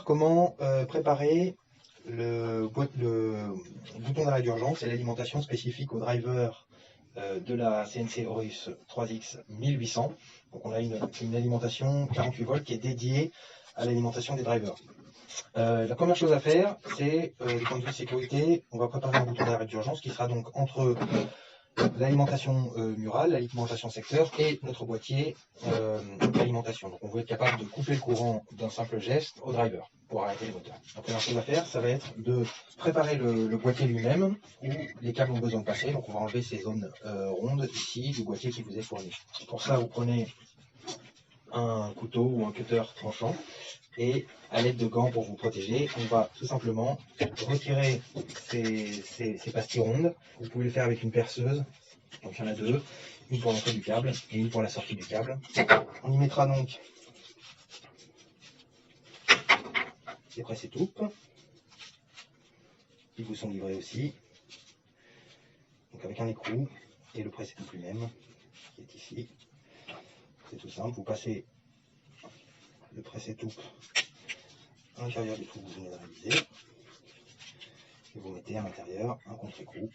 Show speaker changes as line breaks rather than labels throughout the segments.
comment préparer le bouton d'arrêt d'urgence et l'alimentation spécifique au driver de la CNC Horus 3X 1800. Donc on a une alimentation 48 volts qui est dédiée à l'alimentation des drivers. La première chose à faire, c'est du point de vue sécurité, on va préparer un bouton d'arrêt d'urgence qui sera donc entre l'alimentation murale, l'alimentation secteur et notre boîtier d'alimentation. Donc on va être capable de couper le courant d'un simple geste au driver pour arrêter les moteurs. La première chose à faire, ça va être de préparer le boîtier lui-même où les câbles ont besoin de passer. Donc on va enlever ces zones rondes ici du boîtier qui vous est fourni. Pour ça, vous prenez un couteau ou un cutter tranchant et à l'aide de gants pour vous protéger, on va tout simplement retirer ces pastilles rondes. Vous pouvez le faire avec une perceuse, donc il y en a deux, une pour l'entrée du câble et une pour la sortie du câble. On y mettra donc des presse-étoupes qui vous sont livrés aussi, donc avec un écrou et le presse-étoupe lui-même qui est ici. C'est tout simple, vous passez le presse-étoupe à l'intérieur du trou que vous venez de réaliser et vous mettez à l'intérieur un contre-écrou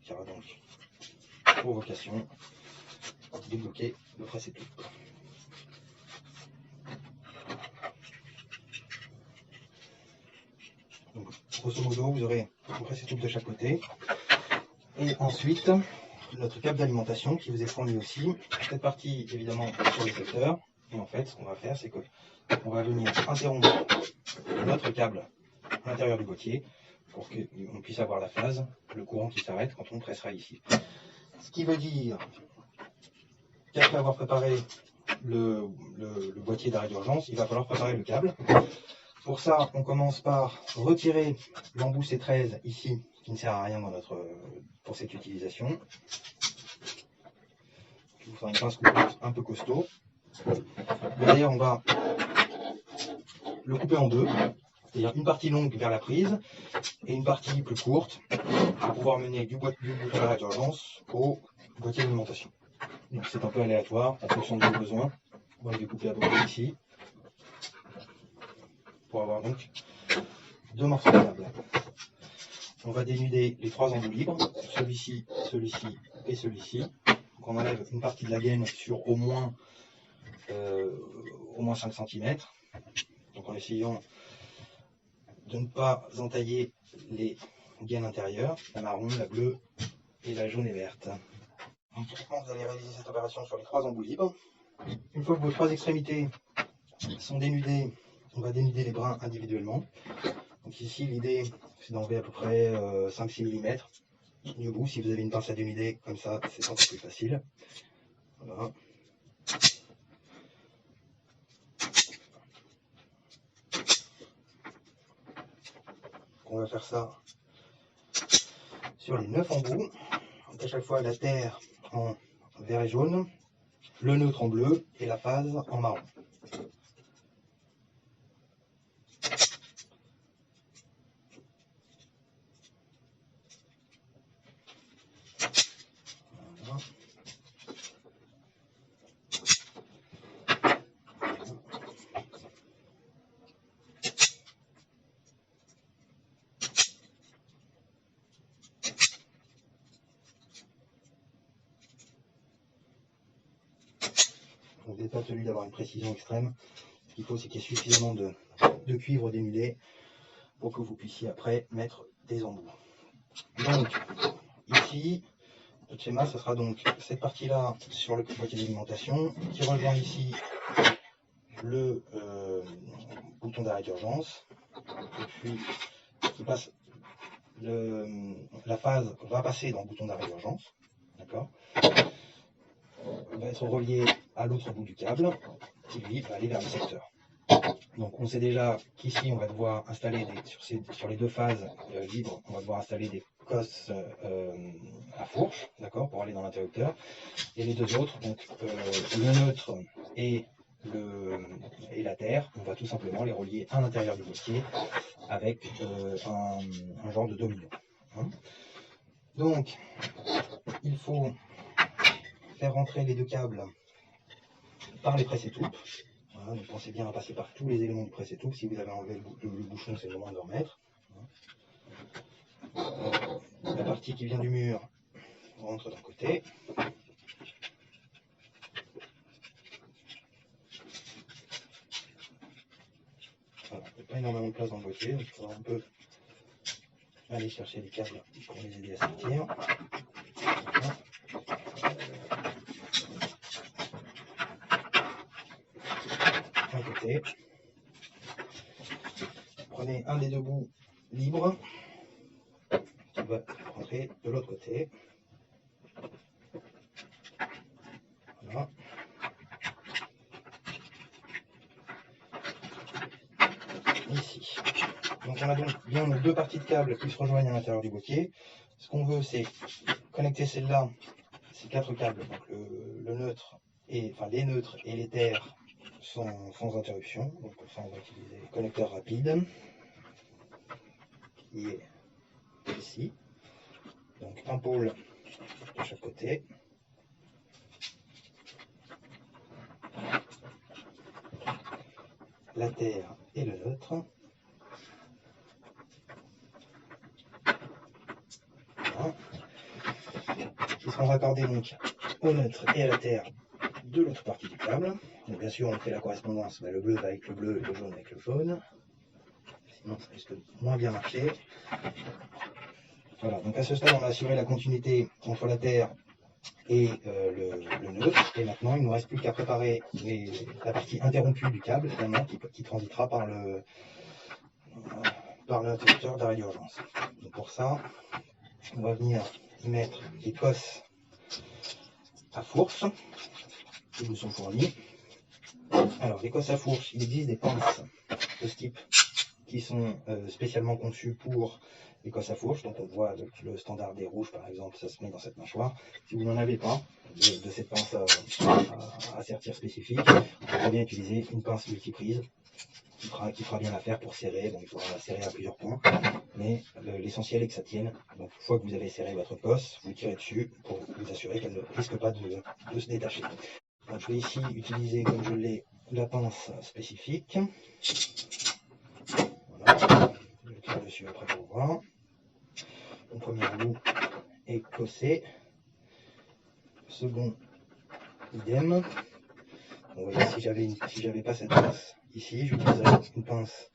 qui aura donc pour vocation de bloquer le presse-étoupe. Donc, grosso modo, vous aurez un presse-étoupe de chaque côté et ensuite notre câble d'alimentation qui vous est fourni aussi. Cette partie évidemment sur le secteur. Et en fait, ce qu'on va faire, c'est que on va venir interrompre notre câble à l'intérieur du boîtier pour qu'on puisse avoir la phase, le courant qui s'arrête quand on pressera ici. Ce qui veut dire qu'après avoir préparé le boîtier d'arrêt d'urgence, il va falloir préparer le câble. Pour ça, on commence par retirer l'embout C13 ici, qui ne sert à rien pour cette utilisation. Il vous fera une pince coupante un peu costaud. Derrière, on va le couper en deux, c'est-à-dire une partie longue vers la prise et une partie plus courte pour pouvoir mener du bouton d'arrêt d'urgence au boîtier d'alimentation. Donc c'est un peu aléatoire en fonction de vos besoins. On va les découper à peu près ici pour avoir donc deux morceaux de câble. On va dénuder les trois embouts libres, celui-ci, celui-ci et celui-ci. Donc on enlève une partie de la gaine sur au moins 5 cm. Donc en essayant de ne pas entailler les gaines intérieures, la marron, la bleue et la jaune et verte. Donc typiquement vous allez réaliser cette opération sur les trois embouts libres. Une fois que vos trois extrémités sont dénudées, on va dénuder les brins individuellement. Donc ici l'idée c'est d'enlever à peu près 5-6 mm du bout. Si vous avez une pince à dénuder comme ça, c'est un peu plus facile. Voilà. On va faire ça sur les 9 embouts. Donc à chaque fois la terre en vert et jaune, le neutre en bleu et la phase en marron. Voilà. Vous n'êtes pas tenu d'avoir une précision extrême. Ce qu'il faut, c'est qu'il y ait suffisamment de cuivre dénudé pour que vous puissiez après mettre des embouts. Donc, ici, notre schéma, ce sera donc cette partie-là sur le boîtier d'alimentation qui rejoint ici le bouton d'arrêt d'urgence. Et puis, la phase va passer dans le bouton d'arrêt d'urgence. D'accord ? Va être relié à l'autre bout du câble qui lui va aller vers le secteur. Donc on sait déjà qu'ici on va devoir installer sur les deux phases libres, on va devoir installer des cosses à fourche, d'accord, pour aller dans l'interrupteur. Et les deux autres, donc le neutre et la terre, on va tout simplement les relier à l'intérieur du boîtier avec un genre de domino. Hein. Donc il faut faire rentrer les deux câbles par les presse-étoupes. Voilà, donc pensez bien à passer par tous les éléments du presse-étouffe. Si vous avez enlevé le bouchon, c'est le moment de le remettre. La partie qui vient du mur rentre d'un côté. Voilà, il n'y a pas énormément de place dans le boîtier, donc il faudra un peu aller chercher les câbles pour les aider à sortir. Voilà. Un côté. Prenez un des deux bouts libres qui va rentrer de l'autre côté. Voilà. Ici. Donc on a donc bien nos deux parties de câbles qui se rejoignent à l'intérieur du boîtier. Ce qu'on veut, c'est connecter celle-là, ces quatre câbles, donc le neutre et enfin les neutres et les terres sans interruption. Donc pour ça on va utiliser le connecteur rapide qui est ici. Donc un pôle de chaque côté. La terre et le neutre. Voilà. Qui seront raccordés donc au neutre et à la terre de l'autre partie du câble. Donc bien sûr on fait la correspondance, le bleu va avec le bleu et le jaune avec le jaune. Sinon ça risque de moins bien marcher. Voilà, donc à ce stade on a assuré la continuité entre la terre et le neutre. Et maintenant il ne nous reste plus qu'à préparer la partie interrompue du câble également qui transitera par l'interrupteur d'arrêt d'urgence. Donc pour ça, on va venir y mettre des cosses à fourche qui nous sont fournies. Alors les cosses à fourche, il existe des pinces de ce type qui sont spécialement conçues pour les cosses à fourche. Donc on voit le standard des rouges par exemple, ça se met dans cette mâchoire. Si vous n'en avez pas de cette pince à sertir spécifique, vous pourrez bien utiliser une pince multiprise qui fera bien l'affaire pour serrer. Bon, il faudra la serrer à plusieurs points, mais l'essentiel est que ça tienne. Donc une fois que vous avez serré votre cosse, vous tirez dessus pour vous assurer qu'elle ne risque pas de se détacher. Donc, je vais ici utiliser, comme je l'ai, la pince spécifique. Voilà, je tire dessus après pour voir. Mon premier bout est cossé. Le second, idem. Vous voyez, si j'avais pas cette pince ici, j'utiliserais une pince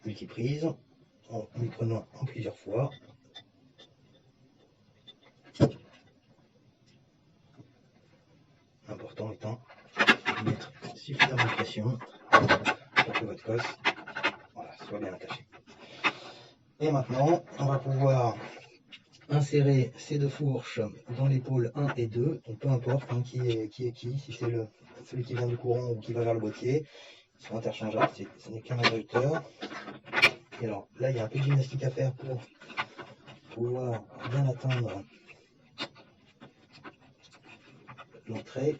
multiprise en m'y prenant en plusieurs fois. L'important étant de mettre suffisamment de pression pour que votre cosse soit bien attachée. Et maintenant, on va pouvoir insérer ces deux fourches dans les pôles 1 et 2, donc peu importe hein, qui est qui, si c'est celui qui vient du courant ou qui va vers le boîtier, ils sont interchangeables, ce n'est qu'un interrupteur. Et alors là, il y a un peu de gymnastique à faire pour pouvoir bien atteindre l'entrée.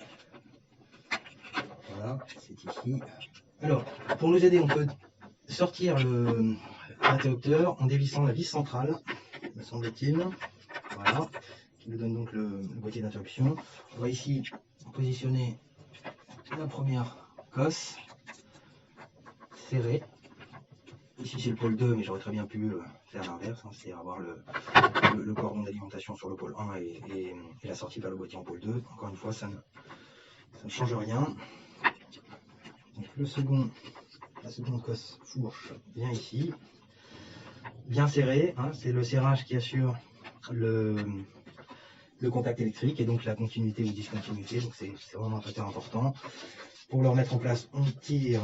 Voilà, c'est ici. Alors, pour nous aider, on peut sortir l'interrupteur en dévissant la vis centrale, me semble-t-il. Voilà, qui nous donne donc le boîtier d'interruption. On va ici positionner la première cosse serrée. Ici c'est le pôle 2, mais j'aurais très bien pu faire l'inverse, hein, c'est-à-dire avoir le cordon d'alimentation sur le pôle 1 et la sortie vers le boîtier en pôle 2. Encore une fois, ça ne change rien. Donc la seconde cosse fourche vient ici, bien serré, hein, c'est le serrage qui assure le contact électrique et donc la continuité ou discontinuité, donc c'est vraiment un facteur important. Pour le remettre en place, on tire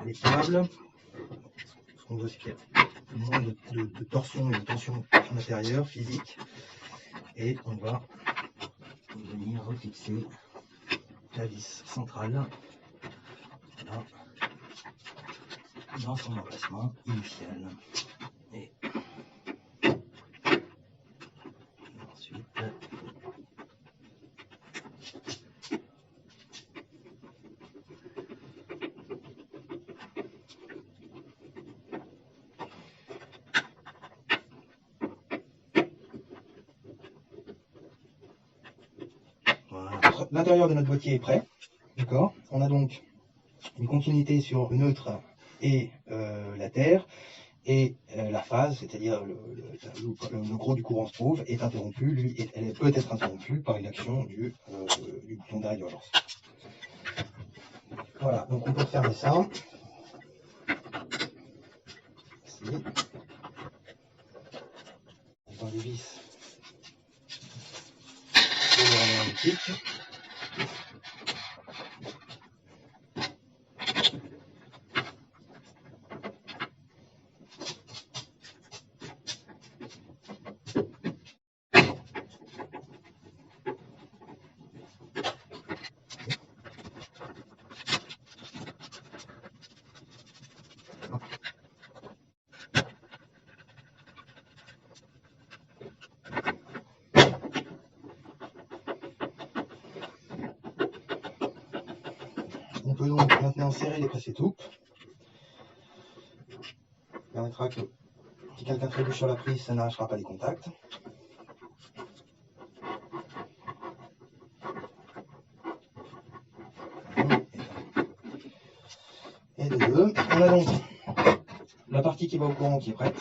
les câbles. Ce qu'on veut, c'est qu'il y ait moins de torsion et de tension intérieure, physique, et on va venir refixer la vis centrale là, dans son emplacement initial. Et ensuite, voilà. L'intérieur de notre boîtier est prêt. D'accord. On a donc une continuité sur le neutre et la terre, et la phase, c'est-à-dire le gros du courant se trouve, est interrompue, elle peut être interrompue par une action du bouton d'arrêt d'urgence. Voilà, donc on peut fermer ça. Ici. Dans les vis de le hermétique. On peut donc maintenant serrer les presse-étoupes. Ça permettra que si quelqu'un trébuche sur la prise, ça n'arrachera pas les contacts. Et de deux. On a donc la partie qui va au courant qui est prête.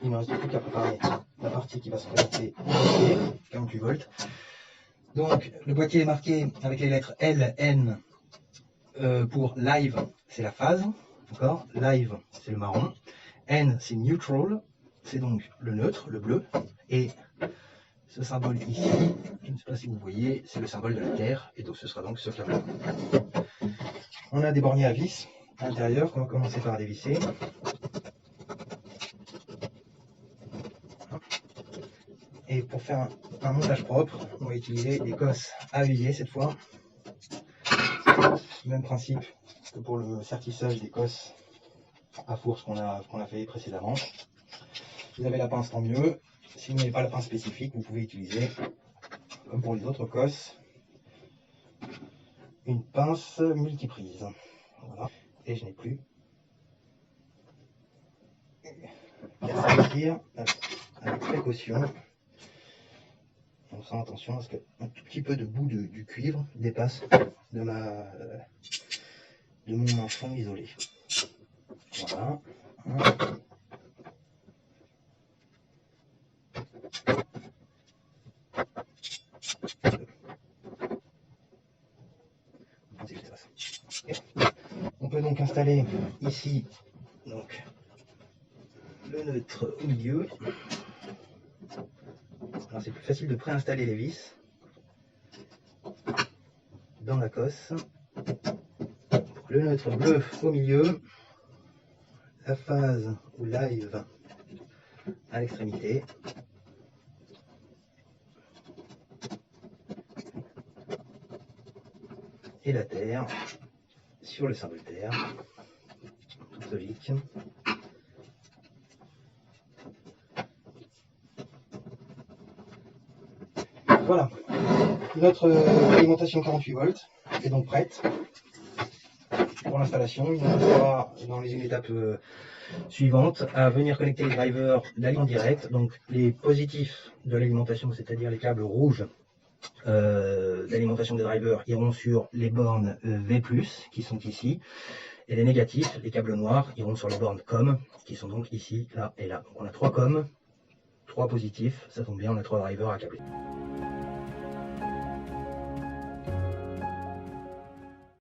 Il ne reste plus qu'à préparer la partie qui va se connecter au boîtier, 48 volts. Donc le boîtier est marqué avec les lettres L, N pour live, c'est la phase. D'accord ? Live, c'est le marron. N, c'est neutral, c'est donc le neutre, le bleu. Et ce symbole ici, je ne sais pas si vous voyez, c'est le symbole de la Terre. Et donc ce sera donc ce câble. On a des borniers à vis à l'intérieur qu'on va commencer par dévisser. Et pour faire un montage propre, on va utiliser des cosses à huilier cette fois. Même principe que pour le sertissage des cosses à fourche qu'on a fait précédemment. Si vous avez la pince, tant mieux. Si vous n'avez pas la pince spécifique, vous pouvez utiliser, comme pour les autres cosses, une pince multiprise. Voilà. Et je n'ai plus qu'à sortir avec précaution. En faisant attention à ce qu'un tout petit peu de bout du cuivre dépasse de mon manchon isolé. Voilà. On peut donc installer ici donc, le neutre au milieu. Alors c'est plus facile de préinstaller les vis dans la cosse. Le neutre bleu au milieu, la phase ou live à l'extrémité. Et la terre sur le symbole terre, tout logique. Voilà, notre alimentation 48 volts est donc prête pour l'installation. Il nous restera dans les étapes suivantes à venir connecter les drivers d'aliment direct, donc les positifs de l'alimentation, c'est-à-dire les câbles rouges d'alimentation des drivers iront sur les bornes V+, qui sont ici, et les négatifs, les câbles noirs, iront sur les bornes COM, qui sont donc ici, là et là. Donc on a 3 COM, 3 positifs, ça tombe bien, on a 3 drivers à câbler.